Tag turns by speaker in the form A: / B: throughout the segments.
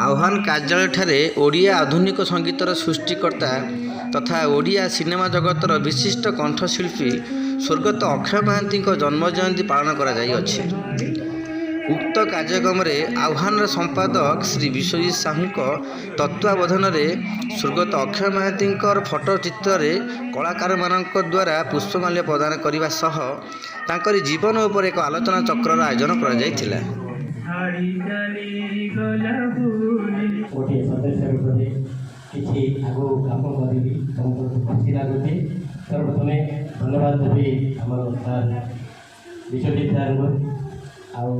A: ଆହ୍ୱାନ କାର୍ଯ୍ୟାଳୟଠାରେ ଓଡ଼ିଆ ଆଧୁନିକ ସଙ୍ଗୀତର ସୃଷ୍ଟିକର୍ତ୍ତା ତଥା ଓଡ଼ିଆ ସିନେମା ଜଗତର ବିଶିଷ୍ଟ କଣ୍ଠଶିଳ୍ପୀ ସ୍ୱର୍ଗତ ଅକ୍ଷୟ ମହାନ୍ତିଙ୍କ ଜନ୍ମଜୟନ୍ତୀ ପାଳନ କରାଯାଇଅଛି। ଉକ୍ତ କାର୍ଯ୍ୟକ୍ରମରେ ଆହ୍ୱାନର ସମ୍ପାଦକ ଶ୍ରୀ ବିଶ୍ୱଜିତ ସାହୁଙ୍କ ତତ୍ତ୍ୱାବଧାନରେ ସ୍ୱର୍ଗତ ଅକ୍ଷୟ ମହାନ୍ତିଙ୍କର ଫଟୋ ଚିତ୍ରରେ କଳାକାରମାନଙ୍କ ଦ୍ୱାରା ପୁଷ୍ପମାଲ୍ୟ ପ୍ରଦାନ କରିବା ସହ ତାଙ୍କରି ଜୀବନ ଉପରେ ଏକ ଆଲୋଚନା ଚକ୍ରର ଆୟୋଜନ କରାଯାଇଥିଲା।
B: ଗୋଟିଏ ସଦସ୍ୟ ରୂପରେ କିଛି ଆଗକୁ କାମ କରିବି ତୁମକୁ ଖୁସି ଲାଗୁଛି। ସର୍ବପ୍ରଥମେ ଧନ୍ୟବାଦ ଦେବି ଆମର ସାର୍ ବିଶ୍ୱଜିତ ସାର୍ଙ୍କୁ। ଆଉ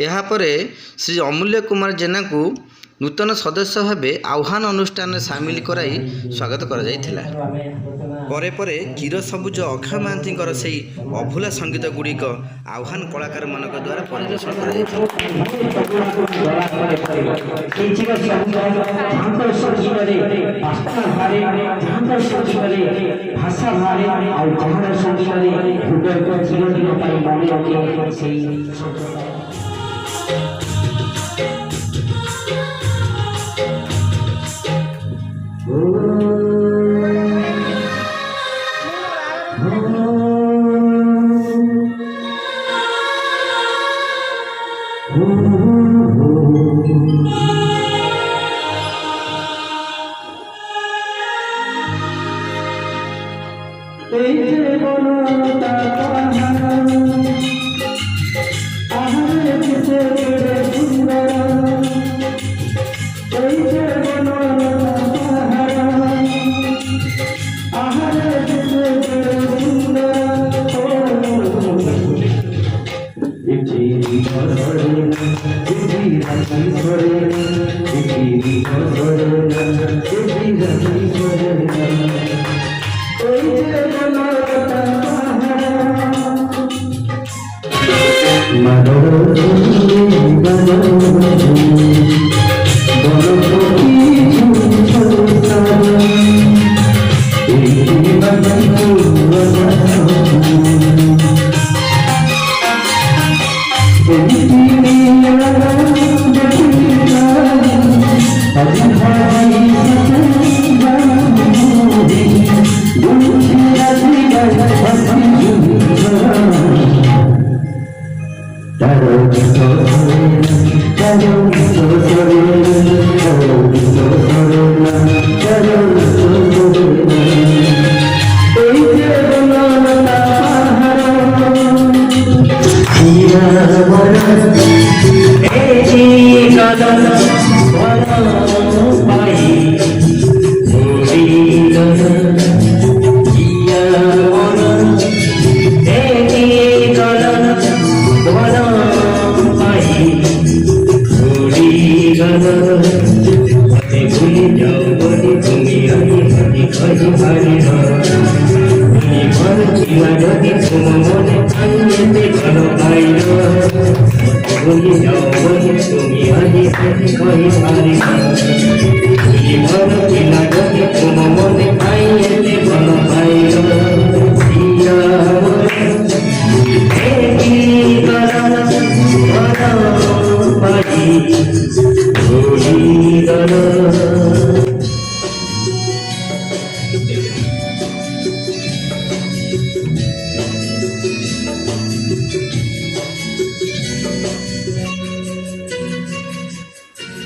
A: ଏହାପରେ ଶ୍ରୀ ଅମୂଲ୍ୟ କୁମାର ଜେନାଙ୍କୁ ନୂତନ ସଦସ୍ୟ ଭାବେ ଆହ୍ୱାନ ଅନୁଷ୍ଠାନରେ ସାମିଲ କରାଇ ସ୍ୱାଗତ କରାଯାଇଥିଲା। ପରେ ପରେ ଚିରସବୁଜ ଅକ୍ଷୟ ମହାନ୍ତିଙ୍କର ସେହି ଅଭୁଲା ସଙ୍ଗୀତ ଗୁଡ଼ିକ ଆହ୍ୱାନ କଳାକାରମାନଙ୍କ ଦ୍ୱାରା ପରିବେଷଣ କରାଯାଇଥିଲା।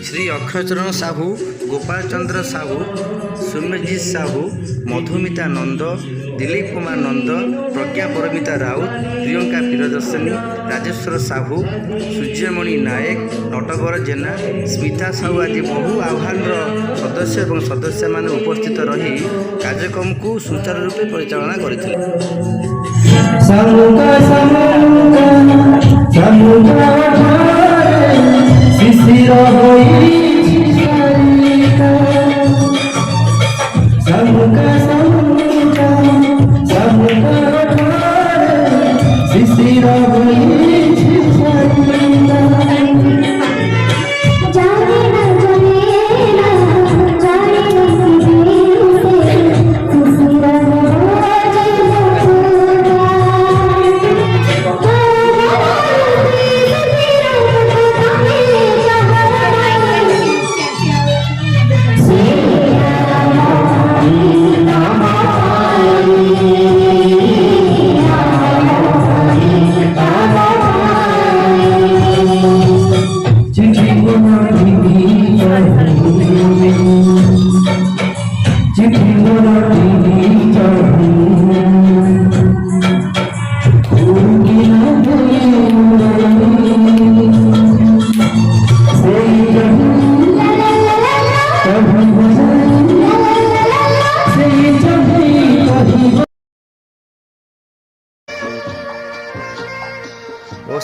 A: श्री अक्षयचरण साहू, गोपाल चंद्र साहू, सौम्यजीत साहू, मधुमिता नंद, दिलीप कुमार नंद, प्रज्ञा परमिता राउत, प्रियंका प्रियदर्शनी, राजेश्वर साहू, सूर्यमणि नायक, नटवर जेना, स्मिता साहू आदि बहु आह्वान सदस्य और सदस्य मान उपस्थित रही कार्यक्रम को सुचारू रूपे परिचालना करथिले।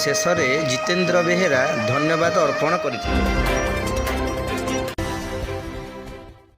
A: ଶେଷରେ ଜିତେନ୍ଦ୍ର ବେହେରା ଧନ୍ୟବାଦ ଅର୍ପଣ କରିଥିଲେ।